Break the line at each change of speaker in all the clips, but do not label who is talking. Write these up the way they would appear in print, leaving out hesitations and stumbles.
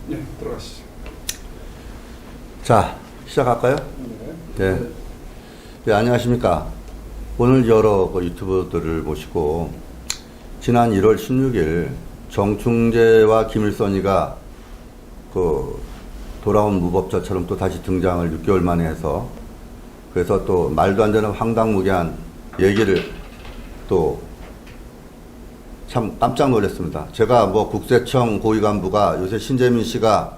네, 들어가시죠.
자, 시작할까요?
네.
네. 네, 안녕하십니까. 오늘 여러 유튜버들을 모시고 지난 1월 16일 정충재와 김일선이가 돌아온 무법자처럼 또 다시 등장을 6개월 만에 해서, 그래서 또 말도 안 되는 황당무계한 얘기를 또 참 깜짝 놀랐습니다. 제가 국세청 고위간부가 요새 신재민 씨가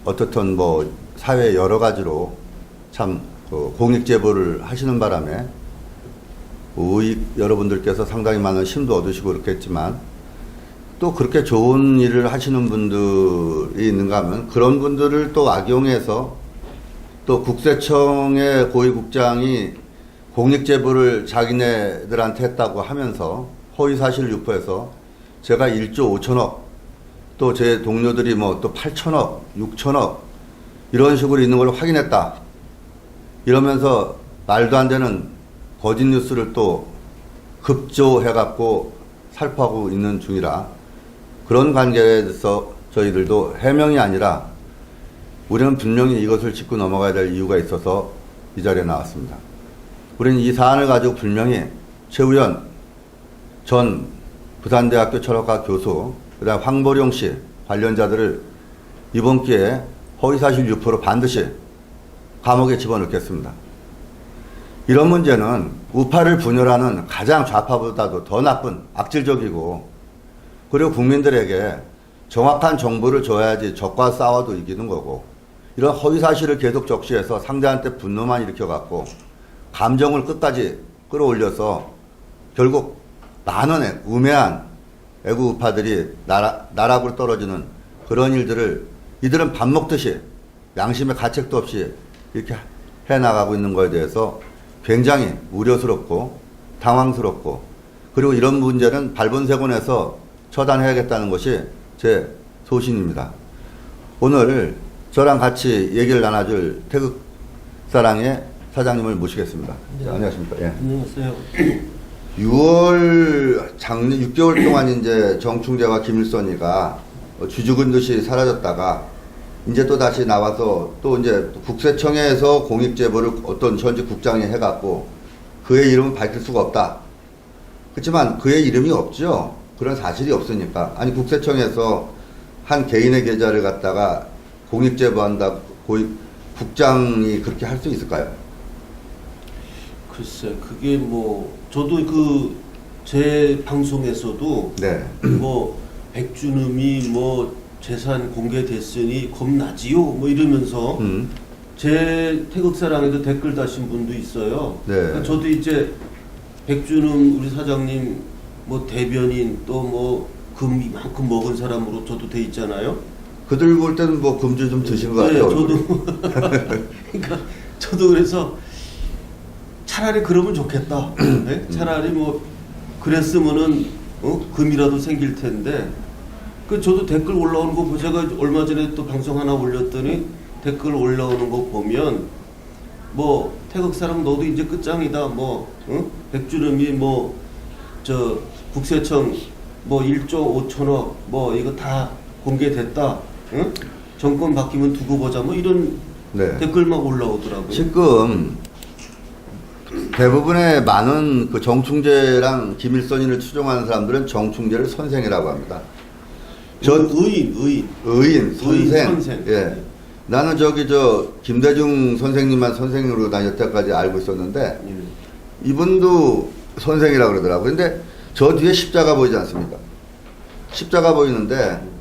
어떻든 사회 여러 가지로 참 공익제보를 하시는 바람에 우익 여러분들께서 상당히 많은 힘도 얻으시고 그렇겠지만, 또 그렇게 좋은 일을 하시는 분들이 있는가 하면 그런 분들을 또 악용해서 또 국세청의 고위국장이 공익제보를 자기네들한테 했다고 하면서 허위사실 유포해서 제가 1조 5천억, 또 제 동료들이 또 8천억, 6천억 이런 식으로 있는 걸 확인했다 이러면서 말도 안 되는 거짓 뉴스를 또 급조해갖고 살포하고 있는 중이라, 그런 관계에 대해서 저희들도 해명이 아니라 우리는 분명히 이것을 짚고 넘어가야 될 이유가 있어서 이 자리에 나왔습니다. 우리는 이 사안을 가지고 분명히 최우현 전 부산대학교 철학과 교수, 그 다음 황보룡 씨 관련자들을 이번 기회에 허위사실 유포로 반드시 감옥에 집어넣겠습니다. 이런 문제는 우파를 분열하는 가장 좌파보다도 더 나쁜 악질적이고, 그리고 국민들에게 정확한 정보를 줘야지 적과 싸워도 이기는 거고, 이런 허위사실을 계속 적시해서 상대한테 분노만 일으켜갖고 감정을 끝까지 끌어올려서 결국 많은 우매한 애국 우파들이 나락으로 떨어지는 그런 일들을 이들은 밥 먹듯이 양심의 가책도 없이 이렇게 해나가고 있는 것에 대해서 굉장히 우려스럽고 당황스럽고, 그리고 이런 문제는 발본색원에서 처단해야겠다는 것이 제 소신입니다. 오늘 저랑 같이 얘기를 나눠줄 태극사랑의 사장님을 모시겠습니다.
네.
안녕하십니까. 예.
안녕하세요.
작년 6개월 동안 이제 정충재와 김일선이가 주죽은 듯이 사라졌다가 이제 또 다시 나와서 또 이제 국세청에서 공익제보를 어떤 전직 국장이 해갖고 그의 이름은 밝힐 수가 없다. 그렇지만 그의 이름이 없죠. 그런 사실이 없으니까. 아니, 국세청에서 한 개인의 계좌를 갖다가 공익제보한다, 국장이 그렇게 할 수 있을까요?
글쎄, 그게 저도 제 방송에서도
네.
백준음이 재산 공개됐으니 겁나지요? 이러면서 제 태극사랑에도 댓글 다신 분도 있어요.
네.
그러니까 저도 이제 백준음 우리 사장님 대변인 또 금 이만큼 먹은 사람으로 저도 돼 있잖아요.
그들 볼 때는 금주 좀 드신 것 같아요.
네, 저도. 그러니까 저도 그래서 차라리 그러면 좋겠다. 네? 차라리 그랬으면은 금이라도 생길 텐데. 저도 댓글 올라오는 거 제가 얼마 전에 또 방송 하나 올렸더니 댓글 올라오는 거 보면 태극사랑 너도 이제 끝장이다. 백주름이 저 국세청 1조 5천억 이거 다 공개됐다. 응? 정권 바뀌면 두고 보자. 이런
네.
댓글 막 올라오더라고요.
지금 대부분의 많은 정충재랑 김일선이를 추종하는 사람들은 정충재를 선생이라고 합니다. 의인, 선생. 예. 나는 김대중 선생님만 선생으로 다닐 때까지 알고 있었는데, 이분도 선생이라고 그러더라고요. 근데 저 뒤에 십자가 보이지 않습니까? 십자가 보이는데,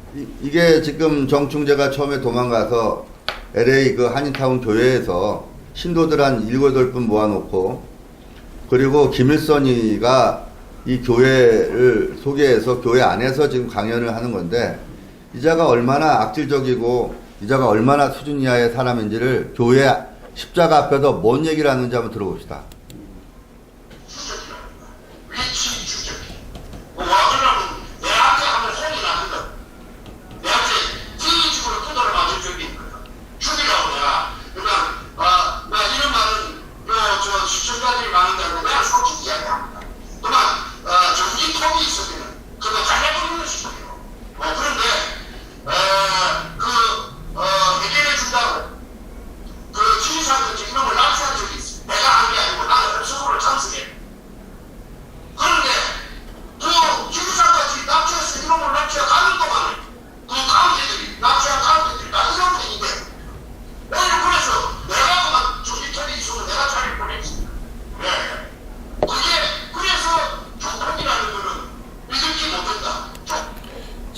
이게 지금 정충재가 처음에 도망가서 LA 한인타운 교회에서 신도들 한 7, 8분 모아놓고, 그리고 김일선이가 이 교회를 소개해서 교회 안에서 지금 강연을 하는 건데, 이자가 얼마나 악질적이고 이자가 얼마나 수준 이하의 사람인지를 교회 십자가 앞에서 뭔 얘기를 하는지 한번 들어봅시다.
시청자들이 많은데 내가 솔직히 이야기합니다. 그러나 정신 턱이 있으면 그거 잘해버리는 수준이에요. 그런데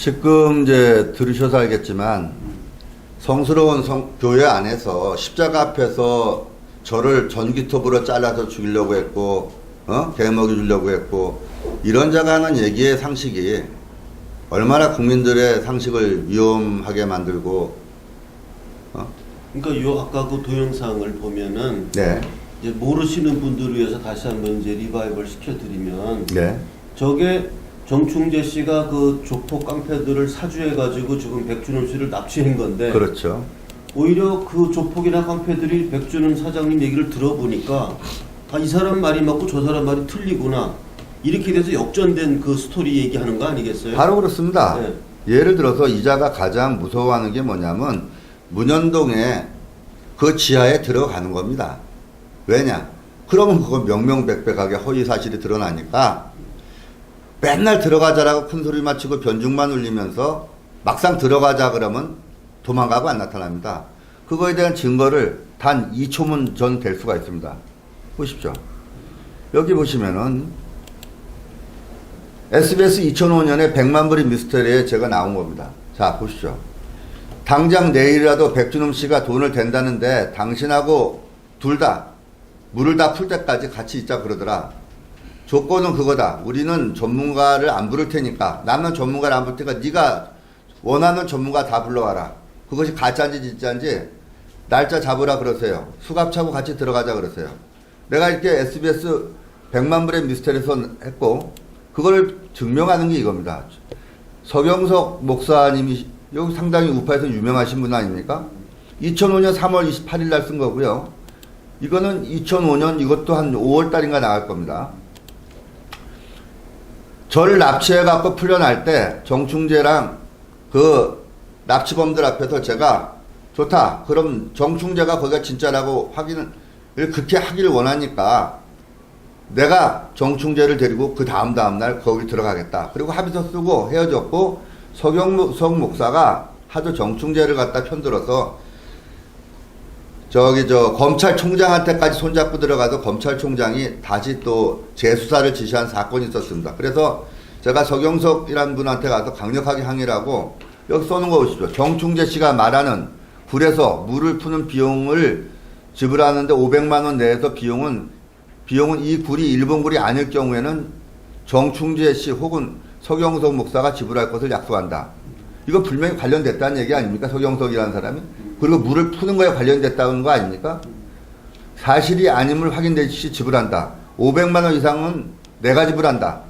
지금 이제 들으셔서 알겠지만 성스러운 교회 안에서 십자가 앞에서 저를 전기톱으로 잘라서 죽이려고 했고, 개먹이 주려고 했고, 이런 자가 하는 얘기의 상식이 얼마나 국민들의 상식을 위험하게 만들고,
그러니까 요 아까 그 동영상을 보면은
네,
이제 모르시는 분들을 위해서 다시 한번 이제 리바이벌 시켜드리면
네,
저게 정충재 씨가 그 조폭 깡패들을 사주해가지고 지금 백준원 씨를 납치한 건데
그렇죠.
오히려 그 조폭이나 깡패들이 백준원 사장님 얘기를 들어보니까 아, 이 사람 말이 맞고 저 사람 말이 틀리구나 이렇게 돼서 역전된 그 스토리 얘기하는 거 아니겠어요?
바로 그렇습니다.
네.
예를 들어서 이자가 가장 무서워하는 게 뭐냐면 문현동에 그 지하에 들어가는 겁니다. 왜냐? 그러면 그건 명명백백하게 허위 사실이 드러나니까 맨날 들어가자라고 큰 소리 맞추고 변죽만 울리면서 막상 들어가자 그러면 도망가고 안 나타납니다. 그거에 대한 증거를 단 2초문 전 될 수가 있습니다. 보십시오. 여기 보시면은 SBS 2005년에 100만 불의 미스터리에 제가 나온 겁니다. 자, 보시죠. 당장 내일이라도 백준흠 씨가 돈을 댄다는데 당신하고 둘 다 물을 다 풀 때까지 같이 있자 그러더라. 조건은 그거다. 우리는 전문가를 안 부를 테니까. 나는 전문가를 안 부를 테니까 네가 원하는 전문가 다 불러와라. 그것이 가짜인지 진짜인지 날짜 잡으라 그러세요. 수갑 차고 같이 들어가자 그러세요. 내가 이렇게 SBS 100만 불의 미스터리에서 했고 그걸 증명하는 게 이겁니다. 서경석 목사님이 여기 상당히 우파에서 유명하신 분 아닙니까? 2005년 3월 28일 날 쓴 거고요. 이거는 2005년 이것도 한 5월 달인가 나갈 겁니다. 저를 납치해갖고 풀려날 때 정충재랑 그 납치범들 앞에서 제가 좋다. 그럼 정충재가 거기가 진짜라고 확인을 그렇게 하기를 원하니까 내가 정충재를 데리고 그 다음날 거기 들어가겠다. 그리고 합의서 쓰고 헤어졌고 서경석 목사가 하도 정충재를 갖다 편들어서 검찰총장한테까지 손잡고 들어가서 검찰총장이 다시 또 재수사를 지시한 사건이 있었습니다. 그래서 제가 서경석이라는 분한테 가서 강력하게 항의를 하고 여기 써놓은 거 보십시오. 정충재 씨가 말하는 굴에서 물을 푸는 비용을 지불하는데 500만 원 내에서 비용은 이 굴이 일본 굴이 아닐 경우에는 정충재 씨 혹은 서경석 목사가 지불할 것을 약속한다. 이거 분명히 관련됐다는 얘기 아닙니까? 서경석이라는 사람이. 그리고 물을 푸는 거에 관련됐다는 거 아닙니까? 사실이 아님을 확인된 시 지불한다. 500만 원 이상은 내가 지불한다.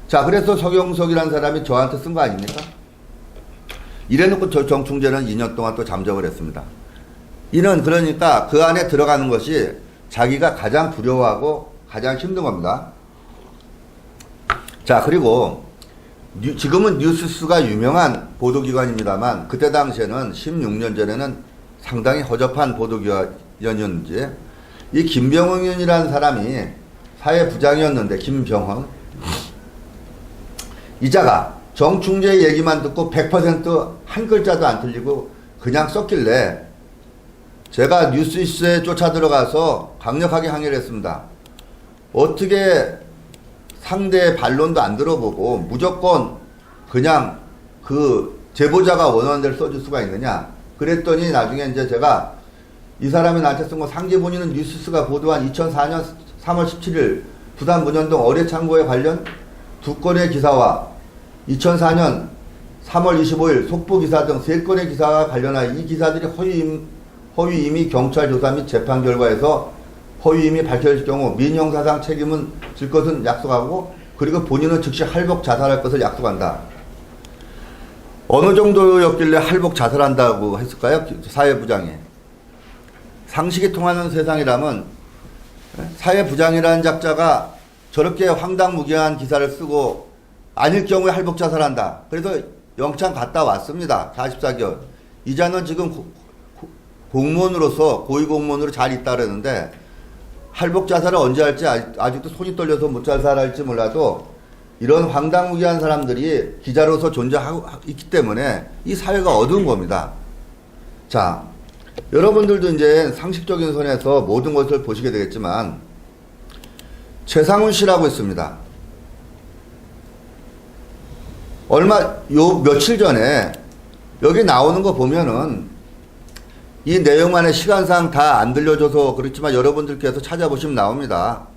자, 그래서 서경석이라는 사람이 저한테 쓴 거 아닙니까? 이래놓고 저 정충재는 2년 동안 또 잠적을 했습니다. 이는 그러니까 그 안에 들어가는 것이 자기가 가장 두려워하고 가장 힘든 겁니다. 자, 그리고 지금은 뉴스수가 유명한 보도기관입니다만 그때 당시에는 16년 전에는 상당히 허접한 보도기관이었는지 이 김병헌 의원이라는 사람이 사회부장이었는데 김병헌 이자가 정충재 얘기만 듣고 100% 한 글자도 안 틀리고 그냥 썼길래 제가 뉴스이스에 쫓아 들어가서 강력하게 항의를 했습니다. 어떻게 상대의 반론도 안 들어보고 무조건 그냥 그 제보자가 원하는 대로 써줄 수가 있느냐. 그랬더니 나중에 이제 제가 이 사람이 나한테 쓴 거 상계본인은 뉴스가 보도한 2004년 3월 17일 부산 문현동 어뢰창고에 관련 2건의 기사와 2004년 3월 25일 속보기사 등 3건의 기사와 관련하여 이 기사들이 허위임이 경찰 조사 및 재판 결과에서 허위임이 밝혀질 경우 민형사상 책임은 질 것은 약속하고 그리고 본인은 즉시 할복 자살할 것을 약속한다. 어느 정도였길래 할복 자살한다고 했을까요? 사회부장이. 상식이 통하는 세상이라면 사회부장이라는 작자가 저렇게 황당무계한 기사를 쓰고 아닐 경우에 할복 자살한다. 그래서 영창 갔다 왔습니다. 44개월. 이자는 지금 공무원으로서 고위공무원으로 잘 있다 그러는데 할복 자살을 언제 할지 아직도 손이 떨려서 못 자살할지 몰라도 이런 황당무계한 사람들이 기자로서 존재하고 있기 때문에 이 사회가 어두운 겁니다. 자, 여러분들도 이제 상식적인 선에서 모든 것을 보시게 되겠지만 최상훈 씨라고 있습니다. 요 며칠 전에 여기 나오는 거 보면은 이 내용만의 시간상 다 안 들려줘서 그렇지만 여러분들께서 찾아보시면 나옵니다.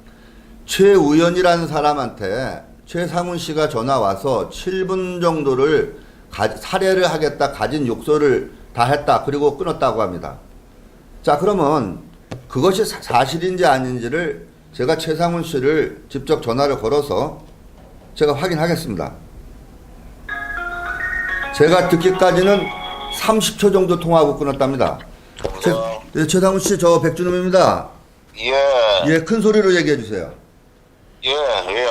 최우연이라는 사람한테 최상훈 씨가 전화 와서 7분 정도를 살해를 하겠다 가진 욕설을 다 했다. 그리고 끊었다고 합니다. 자, 그러면 그것이 사실인지 아닌지를 제가 최상훈 씨를 직접 전화를 걸어서 제가 확인하겠습니다. 제가 듣기까지는 30초 정도 통화하고 끊었답니다. 최상훈 씨, 저 백준음입니다.
예,
예, 큰 소리로 얘기해 주세요.
예, 예.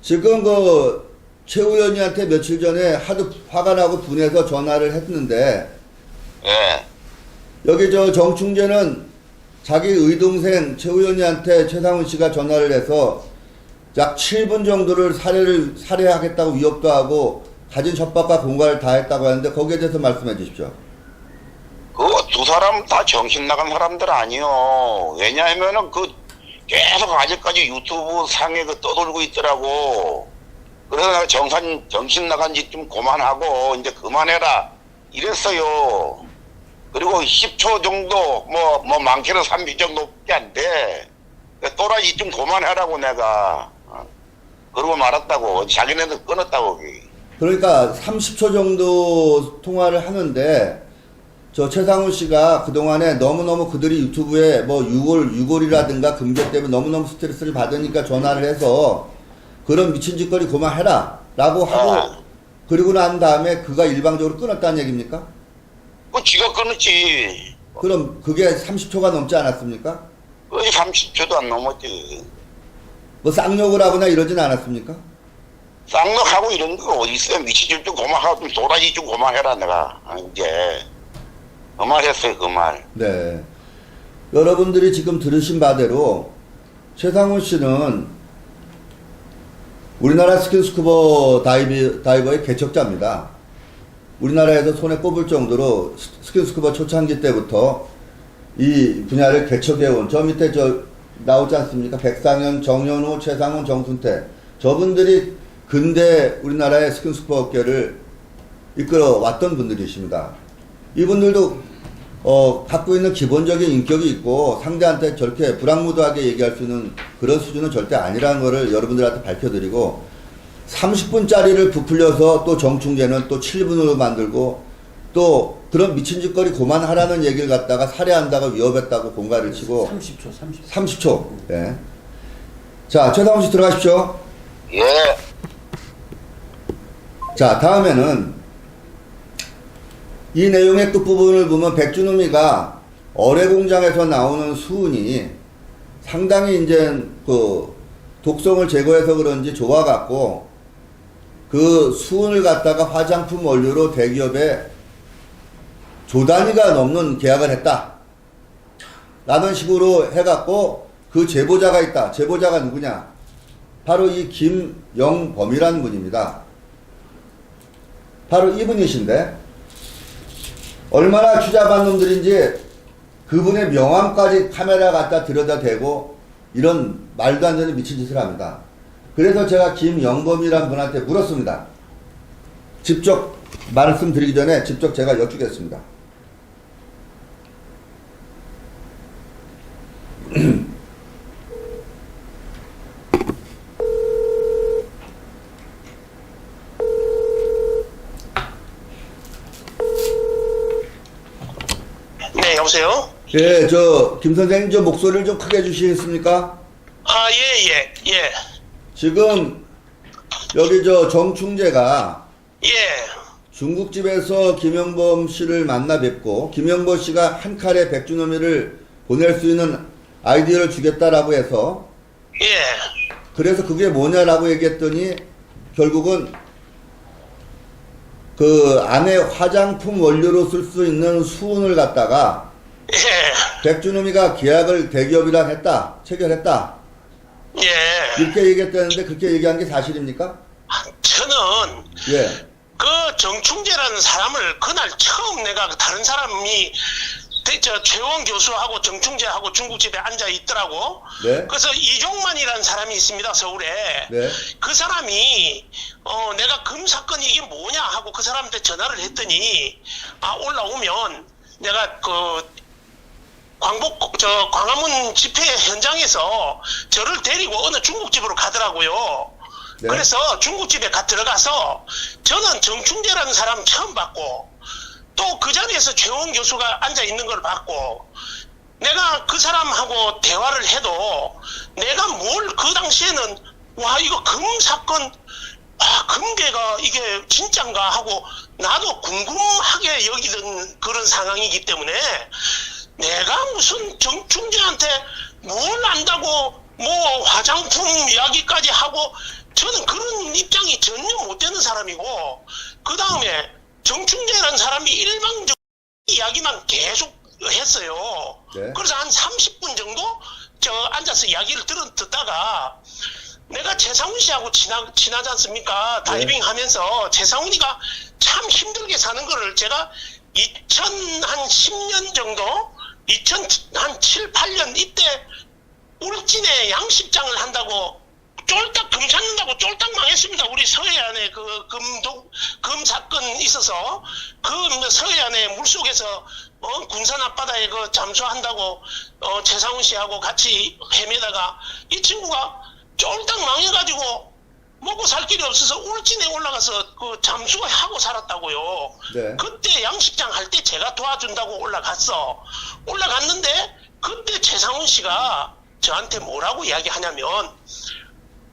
지금 그 최우연이한테 며칠 전에 하도 화가 나고 분해서 전화를 했는데
예.
여기 저 정충재는 자기 의동생 최우연이한테 최상훈 씨가 전화를 해서 약 7분 정도를 살해하겠다고 위협도 하고 가진 협박과 공갈을 다 했다고 하는데 거기에 대해서 말씀해 주십시오.
그 두 사람 다 정신 나간 사람들 아니요. 왜냐하면은 그 계속 아직까지 유튜브 상에 그 떠돌고 있더라고. 그래서 내가 정신 나간 짓 좀 그만하고 이제 그만해라 이랬어요. 그리고 10초 정도 뭐 많게는 30초 정도밖에 안 돼. 또라이 좀 그만하라고 내가. 그러고 말았다고. 자기네들 끊었다고.
그러니까 30초 정도 통화를 하는데 저 최상훈 씨가 그동안에 너무너무 그들이 유튜브에 뭐 유골이라든가 금괴 때문에 너무너무 스트레스를 받으니까 전화를 해서 그런 미친 짓거리 그만해라 라고 하고 그리고 난 다음에 그가 일방적으로 끊었다는 얘기입니까?
그 지가 끊었지.
그럼 그게 30초가 넘지 않았습니까?
그 30초도 안 넘었지.
뭐 쌍욕을 하거나 이러진 않았습니까?
쌍욕하고 이런 거 어디 있어요. 미친 짓 좀 그만하고 좀 도라지 좀 그만해라 내가. 이제 그 말 했어요. 그 말.
네. 여러분들이 지금 들으신 바대로 최상훈 씨는 우리나라 스킨스쿠버 다이버의 개척자입니다. 우리나라에서 손에 꼽을 정도로 스킨스쿠버 초창기 때부터 이 분야를 개척해온 저 밑에 저 나오지 않습니까? 백상현, 정현우, 최상훈, 정순태 저분들이 근대 우리나라의 스킨스쿠버 업계를 이끌어 왔던 분들이십니다. 이분들도 갖고 있는 기본적인 인격이 있고 상대한테 저렇게 불황무도하게 얘기할 수 있는 그런 수준은 절대 아니라는 거를 여러분들한테 밝혀드리고 30분짜리를 부풀려서 또 정충재는 또 7분으로 만들고 또 그런 미친 짓거리 그만하라는 얘기를 갖다가 살해한다고 위협했다고 공갈을 치고 30초. 예. 자, 최상훈 씨 들어가십시오.
예.
자, 다음에는 이 내용의 끝부분을 보면 백준음이가 어뢰공장에서 나오는 수은이 상당히 이제 그 독성을 제거해서 그런지 좋아갖고 그 수은을 갖다가 화장품 원료로 대기업에 조 단위가 넘는 계약을 했다. 라는 식으로 해갖고 그 제보자가 있다. 제보자가 누구냐? 바로 이 김영범이라는 분입니다. 바로 이분이신데 얼마나 추잡한 놈들인지 그분의 명함까지 카메라 갖다 들여다 대고 이런 말도 안 되는 미친 짓을 합니다. 그래서 제가 김영범이라는 분한테 물었습니다. 직접 말씀드리기 전에 직접 제가 여쭙겠습니다.
네, 여보세요?
예, 김 선생님 저 목소리를 좀 크게 해주시겠습니까?
아, 예.
지금 여기 저 정충재가
예.
중국집에서 김영범 씨를 만나 뵙고 김영범 씨가 한 칼에 백준호미를 보낼 수 있는 아이디어를 주겠다라고 해서
예.
그래서 그게 뭐냐라고 얘기했더니 결국은 그 안에 화장품 원료로 쓸 수 있는 수은을 갖다가
예.
백준호미가 계약을 대기업이랑 했다, 체결했다
예.
이렇게 얘기했다는데 그렇게 얘기한 게 사실입니까?
저는
예.
그 정충재라는 사람을 그날 처음 내가 다른 사람이 저 최원 교수하고 정충재하고 중국집에 앉아 있더라고.
네.
그래서 이종만이라는 사람이 있습니다, 서울에.
네.
그 사람이 내가 금 사건이 이게 뭐냐 하고 그 사람한테 전화를 했더니 올라오면 내가 광화문 집회 현장에서 저를 데리고 어느 중국집으로 가더라고요.
네.
그래서 중국집에 들어가서 저는 정충재라는 사람 처음 봤고 또 그 자리에서 최원 교수가 앉아 있는 걸 봤고 내가 그 사람하고 대화를 해도 내가 뭘 그 당시에는 와 이거 금 사건 금괴가 이게 진짠가 하고 나도 궁금하게 여기던 그런 상황이기 때문에 내가 무슨 정충재한테 뭘 안다고 뭐 화장품 이야기까지 하고 저는 그런 입장이 전혀 못 되는 사람이고 그 다음에 정충재라는 사람이 일방적 이야기만 계속 했어요.
네.
그래서 한 30분 정도 앉아서 이야기를 듣다가 내가 최상훈 씨하고 친하지 않습니까? 다이빙 하면서 최상훈이가 참 힘들게 사는 거를 제가 2010년 정도 2007, 8년 이때 울진에 양식장을 한다고 쫄딱 금 찾는다고 쫄딱 망했습니다. 우리 서해안에 금 사건 있어서 서해안에 물속에서 군산 앞바다에 잠수한다고 최상훈 씨하고 같이 헤매다가 이 친구가 쫄딱 망해가지고 먹고 살 길이 없어서 울진에 올라가서 잠수하고 살았다고요.
네.
그때 양식장 할 때 제가 도와준다고 올라갔는데 그때 최상훈 씨가 저한테 뭐라고 이야기하냐면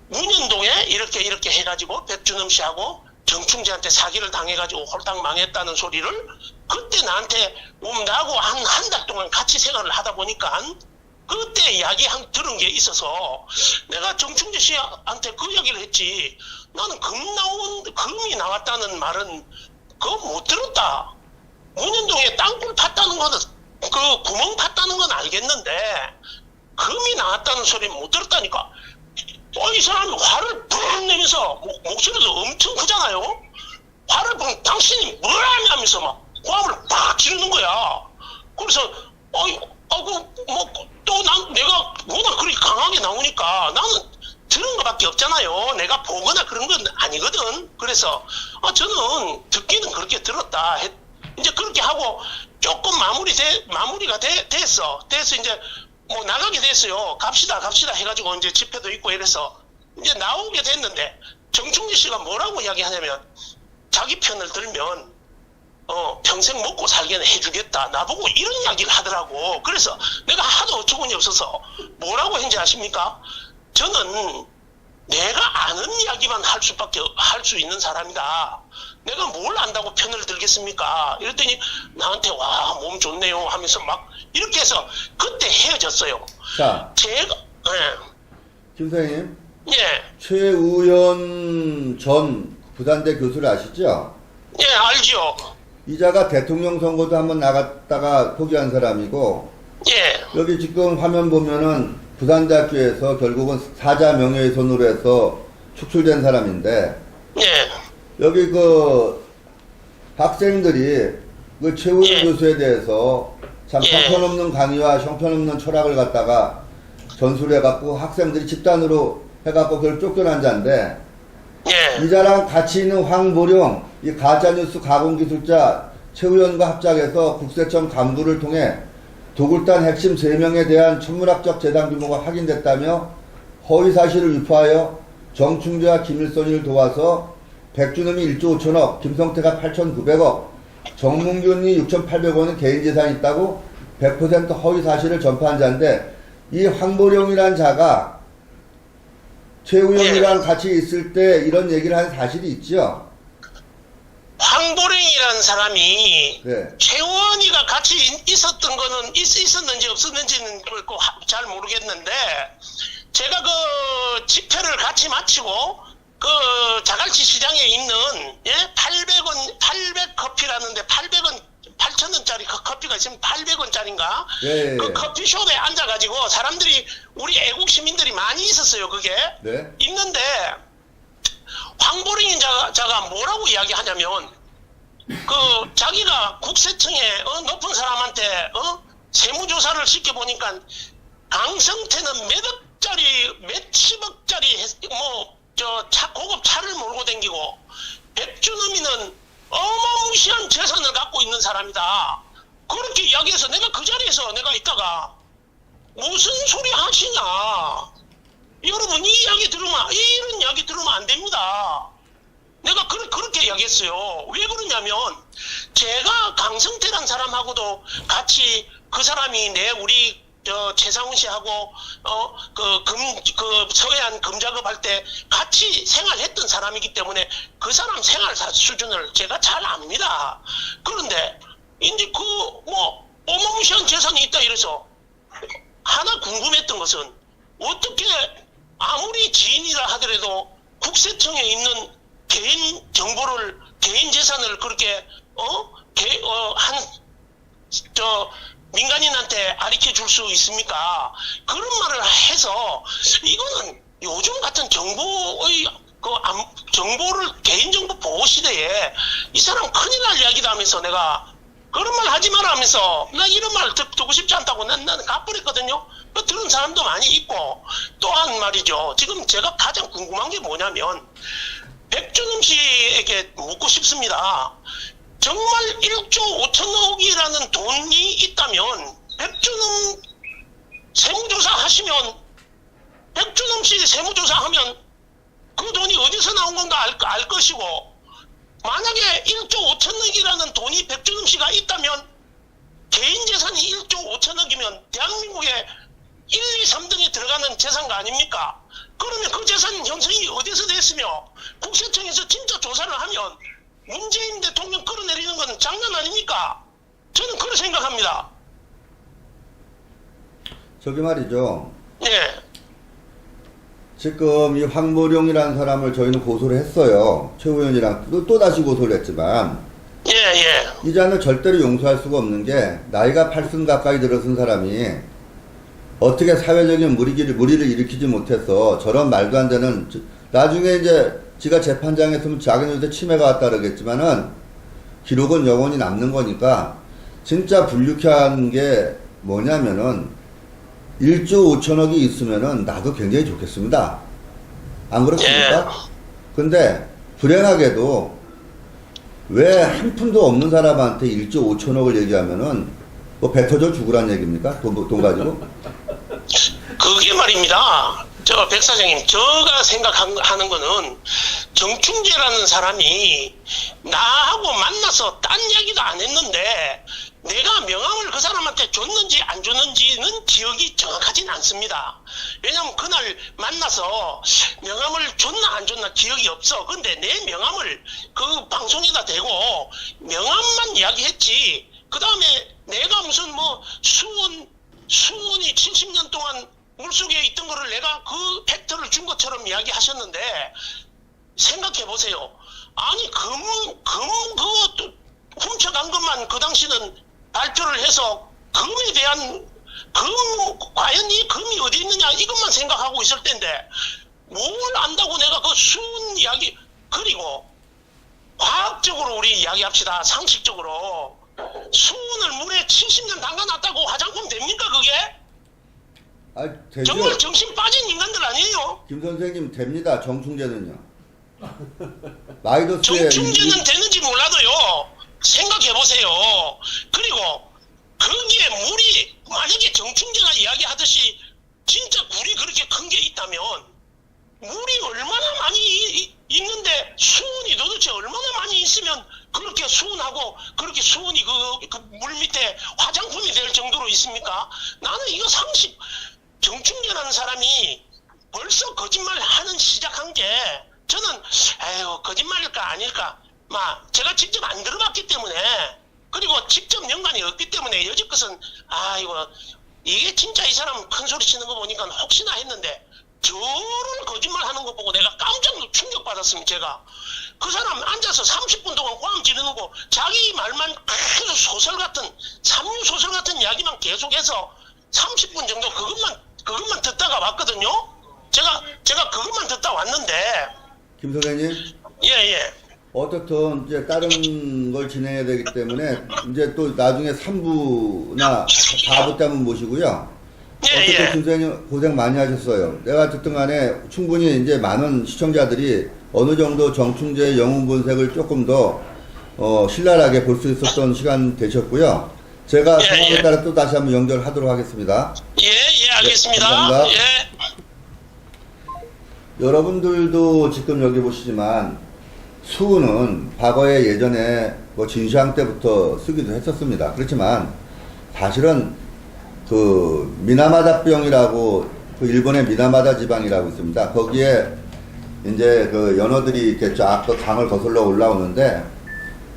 문현동에 이렇게 해가지고 백준흠 씨하고 정충재한테 사기를 당해가지고 홀딱 망했다는 소리를 그때 나한테 나하고 한 달 동안 같이 생활을 하다 보니까 그때 이야기 들은 게 있어서 내가 정충재 씨한테 그 이야기를 했지. 나는 금이 나왔다는 말은 그거 못 들었다. 문현동에 땅굴 팠다는 거는 구멍 팠다는 건 알겠는데 금이 나왔다는 소리는 못 들었다니까. 이 사람이 화를 푹 내면서 목소리도 엄청 크잖아요. 화를 푹 당신이 뭘 하냐면서 막 고함을 팍 지르는 거야. 그래서 또 내가 워낙 그렇게 강하게 나오니까 나는 들은 것밖에 없잖아요. 내가 보거나 그런 건 아니거든. 그래서 저는 듣기는 그렇게 들었다. 이제 그렇게 하고 조금 마무리가 됐어. 이제 나가게 됐어요. 갑시다 해가지고 이제 집회도 있고 이래서 이제 나오게 됐는데 정충재 씨가 뭐라고 이야기하냐면 자기 편을 들면 평생 먹고 살게 해주겠다. 나보고 이런 이야기를 하더라고. 그래서 내가 하도 어처구니 없어서 뭐라고 했는지 아십니까? 저는 내가 아는 이야기만 할 수 있는 사람이다. 내가 뭘 안다고 편을 들겠습니까? 이랬더니 나한테 와 몸 좋네요 하면서 막 이렇게 해서 그때 헤어졌어요.
자,
제가
김 선생님,
예.
최우현 전 부산대 교수를 아시죠?
예, 알죠.
이자가 대통령 선거도 한번 나갔다가 포기한 사람이고,
예.
여기 지금 화면 보면은 부산대학교에서 결국은 사자 명예훼손으로 해서 축출된 사람인데,
예.
여기 학생들이 최우현
예.
교수에 대해서 참
예.
형편없는 강의와 형편없는 철학을 갖다가 전수해갖고 학생들이 집단으로 해갖고 그걸 쫓겨난 자인데,
예.
이자랑 같이 있는 황보령, 이 가짜뉴스 가공기술자 최우현과 합작해서 국세청 간부를 통해 도굴단 핵심 3명에 대한 천문학적 재단 규모가 확인됐다며 허위사실을 유포하여 정충재와 김일성을 도와서 백준흠이 1조 5천억, 김성태가 8,900억, 정문균이 6,800원은 개인재산이 있다고 100% 허위사실을 전파한 자인데, 이 황보령이란 자가 최우현이랑 같이 있을 때 이런 얘기를 한 사실이 있죠?
황보령이라는 사람이
네.
최원이가 같이 있었던 거는 있었는지 없었는지는 잘 모르겠는데 제가 그 집회를 같이 마치고 그 자갈치 시장에 있는 800 커피라는데 8,000원짜리 그 커피가 있으면 800원짜리인가?
예.
그 커피숍에 앉아가지고 사람들이 우리 애국 시민들이 많이 있었어요. 그게
네.
있는데 황보령 자가 뭐라고 이야기하냐면 자기가 국세청에 높은 사람한테 세무조사를 시켜보니까 강성태는 몇십억짜리 고급 차를 몰고 다니고 백준음이는 어마무시한 재산을 갖고 있는 사람이다. 그렇게 이야기해서 내가 그 자리에서 내가 있다가 무슨 소리 하시냐. 여러분 이 이야기 들으면 이런 이야기 들으면 안 됩니다. 내가 그렇게 이야기했어요. 왜 그러냐면 제가 강성태란 사람하고도 같이 그 사람이 우리 최상훈 씨하고 서해안 금작업할 때 같이 생활했던 사람이기 때문에 그 사람 생활 수준을 제가 잘 압니다. 그런데 이제 어마무시한 재산이 있다 이래서 하나 궁금했던 것은 어떻게 아무리 지인이라 하더라도 국세청에 있는 개인 정보를 개인 재산을 그렇게 민간인한테 알려 줄 수 있습니까? 그런 말을 해서 이거는 요즘 같은 정보의 정보를 개인정보 보호 시대에 이 사람 큰일 날 이야기다 하면서 내가 그런 말 하지 마라 하면서 나 이런 말 듣고 싶지 않다고 나는 가버렸거든요. 들은 사람도 많이 있고 또한 말이죠. 지금 제가 가장 궁금한 게 뭐냐면 백준음 씨에게 묻고 싶습니다. 정말 1조 5천억이라는 돈이 있다면 백준음 세무조사 하시면 백준음 씨 세무조사 하면 그 돈이 어디서 나온 건가 알 것이고 만약에 1조 5천억이라는 돈이 백준음 씨가 있다면 개인 재산이 1조 5천억이면 대한민국의 1, 2, 3등에 들어가는 재산가 아닙니까? 그러면 그 재산 형성이 어디서 됐으며 국세청에서 진짜 조사를 하면 문재인 대통령 끌어내리는 건 장난 아닙니까? 저는 그렇게 생각합니다.
저기 말이죠.
네.
지금 이 황보룡이라는 사람을 저희는 고소를 했어요. 최 의원이랑 또 다시 고소를 했지만
예.
이 자는 절대로 용서할 수가 없는 게 나이가 80 가까이 들어선 사람이 어떻게 사회적인 무리를 일으키지 못해서 저런 말도 안 되는 나중에 이제 지가 재판장에 있으면 자기네한테 침해가 왔다 그러겠지만은 기록은 영원히 남는 거니까 진짜 불쾌한 게 뭐냐면은 1조 5천억이 있으면은 나도 굉장히 좋겠습니다. 안 그렇습니까? 근데 불행하게도 왜 한 푼도 없는 사람한테 1조 5천억을 얘기하면은 뭐 배 터져 죽으란 얘기입니까? 돈 가지고?
그게 말입니다. 백 사장님, 제가 생각하는 거는 정충재라는 사람이 나하고 만나서 딴 얘기도 안 했는데 내가 명함을 그 사람한테 줬는지 안 줬는지는 기억이 정확하진 않습니다. 왜냐면 그날 만나서 명함을 줬나 안 줬나 기억이 없어. 근데 내 명함을 그 방송에다 대고 명함만 이야기했지. 그 다음에 내가 무슨 수원이 70년 동안 물속에 있던 거를 내가 그 팩트를 준 것처럼 이야기하셨는데 생각해 보세요. 아니 그것도 훔쳐간 것만 그 당시는 발표를 해서 금에 대한 과연 이 금이 어디 있느냐 이것만 생각하고 있을 텐데 뭘 안다고 내가 그 수은 이야기. 그리고 과학적으로 우리 이야기합시다. 상식적으로 수은을 물에 70년 담가놨다고 화장품 됩니까 그게?
아, 되죠.
정말 정신 빠진 인간들 아니에요?
김 선생님 됩니다. 정충재는요. 마이더스의
정충재는 되는지 몰라도요. 생각해보세요. 그리고 거기에 물이 만약에 정충재가 이야기하듯이 진짜 굴이 그렇게 큰 게 있다면 물이 얼마나 많이 있는데 수온이 도대체 얼마나 많이 있으면 그렇게 수온하고 그렇게 수온이 그 물 밑에 화장품이 될 정도로 있습니까? 나는 이거 상식. 정충재라는 사람이 벌써 거짓말 하는 시작한 게 저는 거짓말일까 아닐까 제가 직접 안 들어봤기 때문에 그리고 직접 연관이 없기 때문에 여지껏은 이게 진짜 이 사람 큰 소리 치는 거 보니까 혹시나 했는데 저런 거짓말 하는 거 보고 내가 깜짝 충격받았습니다. 제가 그 사람 앉아서 30분 동안 꽝 지르는 거 자기 말만 소설 같은 삼류 소설 같은 이야기만 계속해서 30분 정도 그것만 듣다가 왔거든요. 제가 그것만 듣다 왔는데.
김 선생님?
예.
어떻든 이제 다른 걸 진행해야 되기 때문에 이제 또 나중에 3부나 4부 때 한번 모시고요.
예,
어쨌든
예.
김선생님 고생 많이 하셨어요. 내가 어쨌든 간에 충분히 이제 많은 시청자들이 어느 정도 정충재의 영웅 본색을 조금 더 신랄하게 볼 수 있었던 시간 되셨고요. 제가
예,
상황에
예.
따라 또 다시 한번 연결하도록 하겠습니다.
예, 예, 알겠습니다.
감사합니다.
예.
여러분들도 지금 여기 보시지만 수은은 과거에 예전에 뭐 진시황 때부터 쓰기도 했었습니다. 그렇지만 사실은 그 미나마다병이라고 그 일본의 미나마다 지방이라고 있습니다. 거기에 이제 그 연어들이 이렇게 쫙 또 강을 거슬러 올라오는데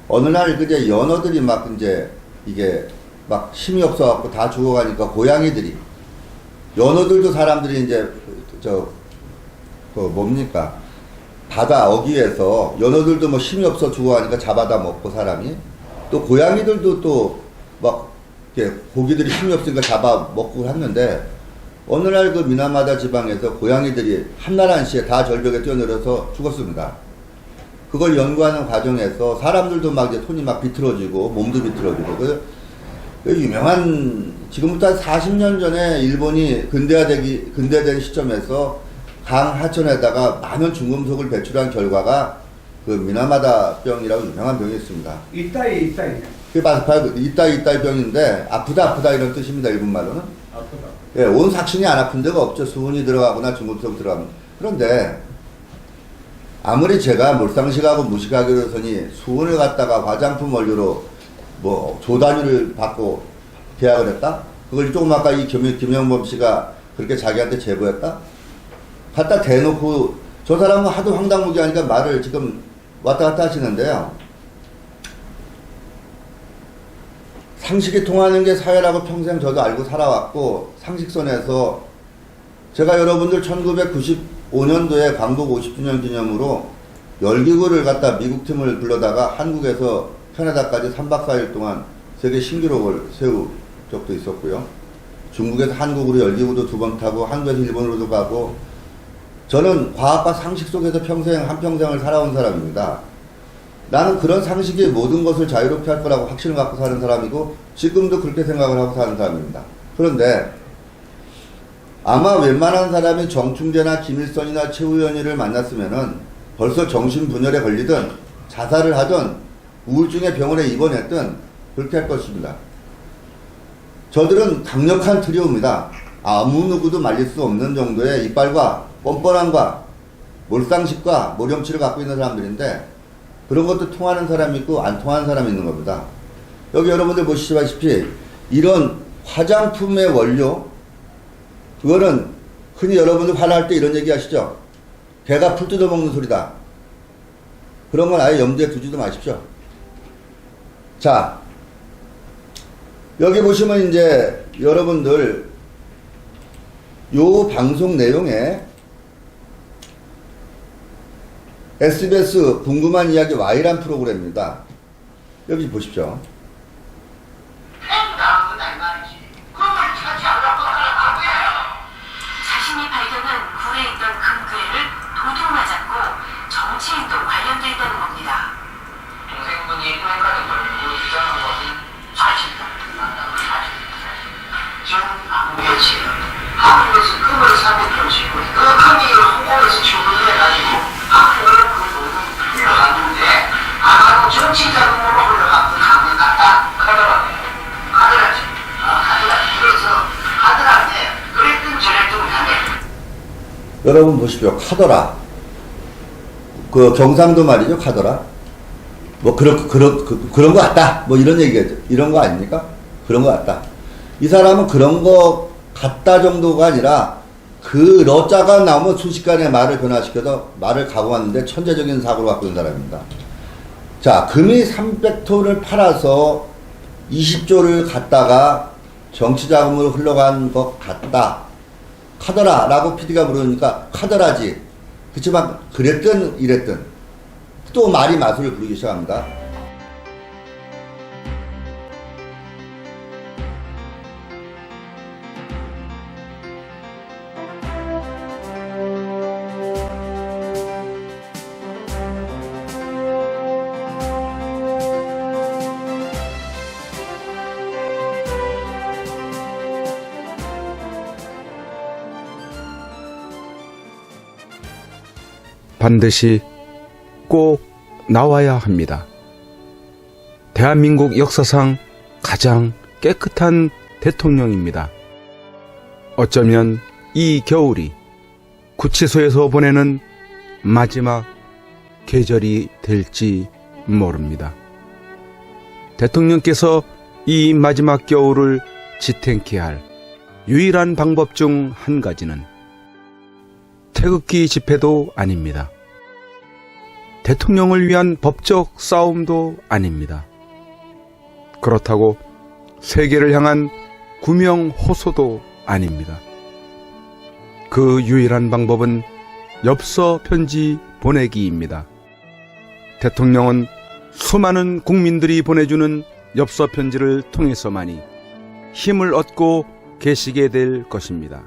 어느 날 그제 연어들이 막 이제 이게 막 힘이 없어갖고 다 죽어가니까 고양이들이 연어들도 사람들이 이제 그 뭡니까 바다 어귀에서 연어들도 뭐 힘이 없어 죽어가니까 잡아다 먹고 사람이 또 고양이들도 또 막 이렇게 고기들이 힘이 없으니까 잡아 먹고 했는데 어느 날 그 미나마다 지방에서 고양이들이 한나라한시에 다 절벽에 뛰어내려서 죽었습니다. 그걸 연구하는 과정에서 사람들도 막 이제 손이 막 비틀어지고 몸도 비틀어지고 그 유명한 지금부터 한 40년 전에 일본이 근대된 시점에서 강 하천에다가 많은 중금속을 배출한 결과가 그 미나마다 병이라고 유명한 병이 있습니다.
이따이
그게 바로 이따이 병인데 아프다 이런 뜻입니다. 일본 말로는.
아프다.
예, 온 삭신이 안 아픈 데가 없죠. 수은이 들어가거나 중금속 들어가면. 그런데 아무리 제가 몰상식하고 무식하기로 했으니 수은을 갖다가 화장품 원료로 뭐 조단위를 받고 계약을 했다? 그걸 조금 아까 이 김영범 씨가 그렇게 자기한테 제보했다? 갖다 대놓고 저 사람은 하도 황당무계하니까 말을 지금 왔다 갔다 하시는데요. 상식이 통하는 게 사회라고 평생 저도 알고 살아왔고 상식선에서 제가 여러분들 1995년도에 광복 50주년 기념으로 열기구를 갖다 미국 팀을 불러다가 한국에서 캐나다까지 3박 4일 동안 세계 신기록을 세운 적도 있었고요. 중국에서 한국으로 열기구도 2번 타고 한국에서 일본으로도 가고 저는 과학과 상식 속에서 한평생을 살아온 사람입니다. 나는 그런 상식이 모든 것을 자유롭게 할 거라고 확신을 갖고 사는 사람이고 지금도 그렇게 생각을 하고 사는 사람입니다. 그런데 아마 웬만한 사람이 정충재나 김일성이나 최우현이를 만났으면은 벌써 정신분열에 걸리든 자살을 하든 우울증의 병원에 입원했든 그렇게 할 것입니다. 저들은 강력한 트리오입니다. 아무 누구도 말릴 수 없는 정도의 이빨과 뻔뻔함과 몰상식과 모렴치를 갖고 있는 사람들인데 그런 것도 통하는 사람이 있고 안 통하는 사람이 있는 겁니다. 여기 여러분들 보시다시피 이런 화장품의 원료 그거는 흔히 여러분들 화날 때 이런 얘기 하시죠. 개가 풀 뜯어먹는 소리다. 그런 건 아예 염두에 두지도 마십시오. 자, 여기 보시면 이제 여러분들 요 방송 내용에 SBS 궁금한 이야기 Y란 프로그램입니다. 여기 보십시오.
자신이 발견한 굴에 있던 금괴를 도둑 맞았고 정치인도 관련돼 있다는 겁니다.
동생분이 똥가는 걸고 주장한 것은 사실이다. 저는 아무 며칠 한국에서 금을 사고 치고 그 금이 홍콩에서 주문해가지고 한국으로 그 돈을 흘러갔는데 아마도 정치 자금으로 흘러갔던 한국 같다. 카드라지. 그래서 카드라인데 그랬든 저랬든 간에
여러분 보십시오. 카더라. 그 경상도 말이죠. 카더라. 뭐 그런 거 같다. 뭐 이런 얘기겠죠. 이런 거 아닙니까? 그런 거 같다. 이 사람은 그런 거 같다 정도가 아니라 그 러자가 나오면 순식간에 말을 변화시켜서 말을 가공하는데 천재적인 사고를 갖고 있는 사람입니다. 자, 금이 300톤을 팔아서 20조를 갖다가 정치자금으로 흘러간 것 같다. 카더라 라고 PD가 부르니까 카더라지. 그렇지만 그랬든 이랬든 또 말이 마술을 부르기 시작합니다.
반드시 꼭 나와야 합니다. 대한민국 역사상 가장 깨끗한 대통령입니다. 어쩌면 이 겨울이 구치소에서 보내는 마지막 계절이 될지 모릅니다. 대통령께서 이 마지막 겨울을 지탱케 할 유일한 방법 중 한 가지는 태극기 집회도 아닙니다. 대통령을 위한 법적 싸움도 아닙니다. 그렇다고 세계를 향한 구명 호소도 아닙니다. 그 유일한 방법은 엽서 편지 보내기입니다. 대통령은 수많은 국민들이 보내주는 엽서 편지를 통해서만이 힘을 얻고 계시게 될 것입니다.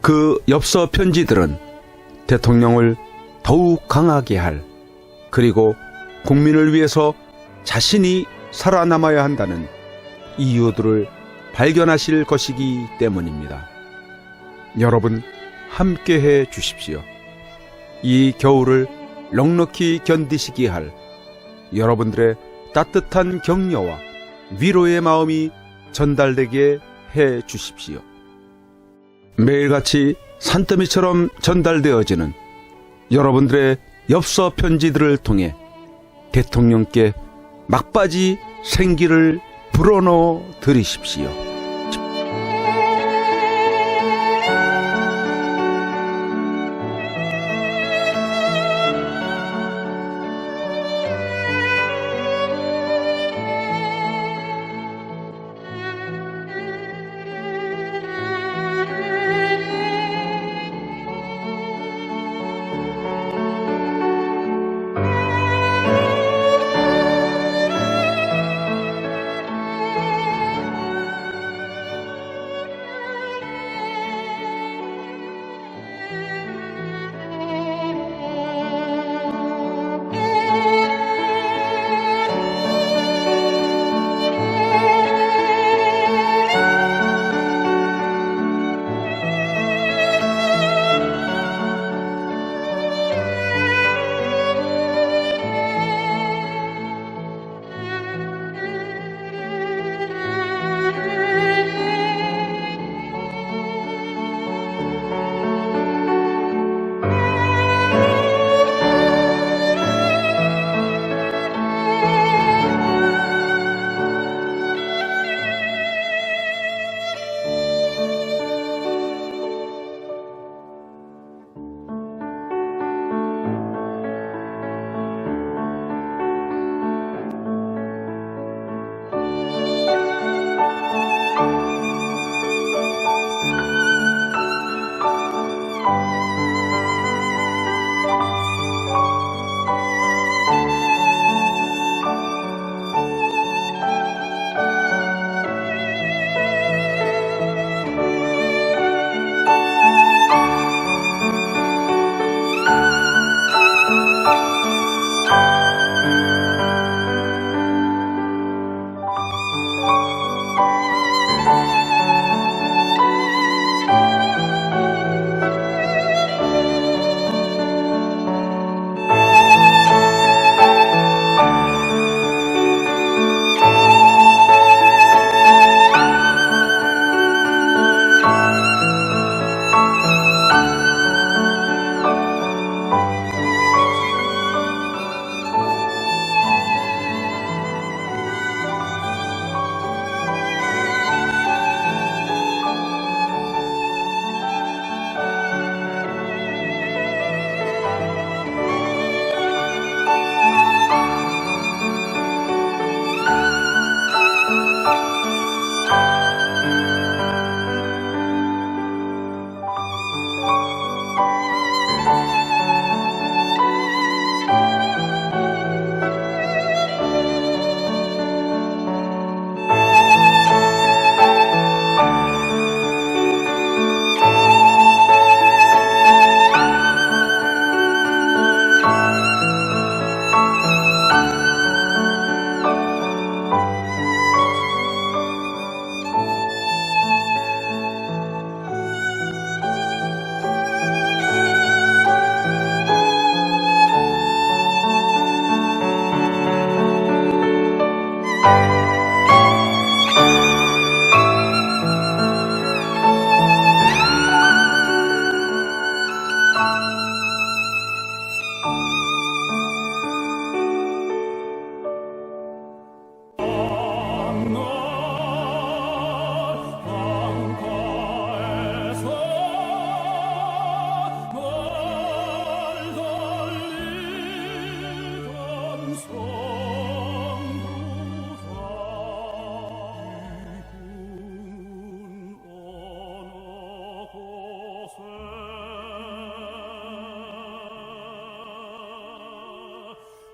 그 엽서 편지들은 대통령을 더욱 강하게 할, 그리고 국민을 위해서 자신이 살아남아야 한다는 이유들을 발견하실 것이기 때문입니다. 여러분, 함께 해 주십시오. 이 겨울을 넉넉히 견디시게 할 여러분들의 따뜻한 격려와 위로의 마음이 전달되게 해 주십시오. 매일같이 산더미처럼 전달되어지는 여러분들의 엽서 편지들을 통해 대통령께 막바지 생기를 불어넣어 드리십시오.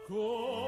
고